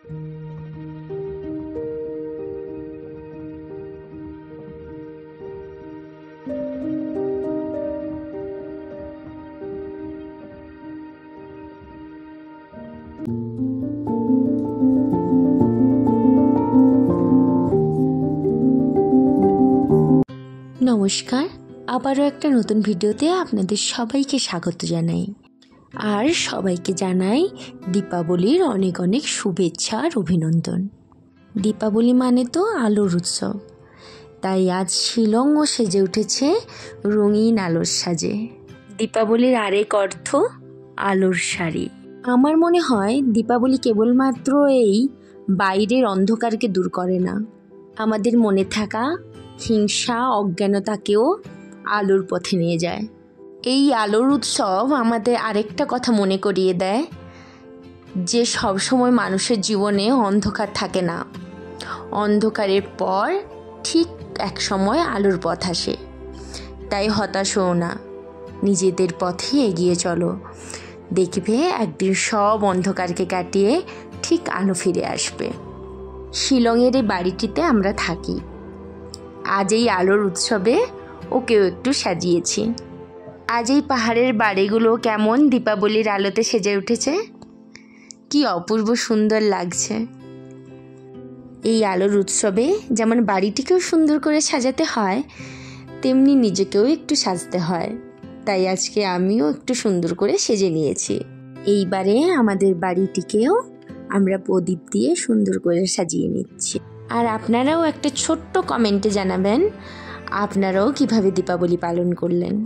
নমস্কার, আবারও একটা নতুন ভিডিওতে আপনাদের সবাইকে স্বাগত জানাই। আর সবাইকে জানাই দীপাবলির অনেক অনেক শুভেচ্ছা আর অভিনন্দন। দীপাবলি মানে তো আলোর উৎসব, তাই আজ শিলংও সেজে উঠেছে রঙিন আলোর সাজে। দীপাবলির আরেক অর্থ আলোর শাড়ি। আমার মনে হয় দীপাবলি কেবলমাত্র এই বাইরের অন্ধকারকে দূর করে না, আমাদের মনে থাকা হিংসা অজ্ঞানতাকেও আলোর পথে নিয়ে যায়। এই আলোর উৎসব আমাদের আরেকটা কথা মনে করিয়ে দেয় যে সবসময় মানুষের জীবনে অন্ধকার থাকে না, অন্ধকারের পর ঠিক এক সময় আলোর পথ আসে। তাই হতাশ হও না, নিজেদের পথে এগিয়ে চলো, দেখবে একদিন সব অন্ধকারকে কাটিয়ে ঠিক আলো ফিরে আসবে। শিলংয়ের এই বাড়িটিতে আমরা থাকি। আজ এই আলোর উৎসবে ওকেও একটু সাজিয়েছি। আজ এই পাহাড়ের বাড়িগুলো কেমন দীপাবলির আলোতে সেজে উঠেছে, কি অপূর্ব সুন্দর লাগছে। এই আলোর উৎসবে যেমন বাড়িটিকেও সুন্দর করে সাজাতে হয়, তেমনি নিজেকেও একটু সাজতে হয়। তাই আজকে আমিও একটু সুন্দর করে সেজে নিয়েছি। এইবারে আমাদের বাড়িটিকেও আমরা প্রদীপ দিয়ে সুন্দর করে সাজিয়ে নিচ্ছি। আর আপনারাও একটা ছোট্ট কমেন্টে জানাবেন আপনারাও কিভাবে দীপাবলি পালন করলেন।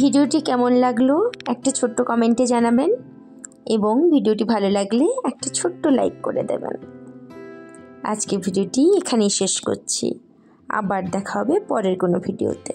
ভিডিওটি কেমন লাগলো একটা ছোট্ট কমেন্টে জানাবেন, এবং ভিডিওটি ভালো লাগলে একটা ছোট্ট লাইক করে দেবেন। আজকে ভিডিওটি এখানেই শেষ করছি, আবার দেখা হবে পরের কোনো ভিডিওতে।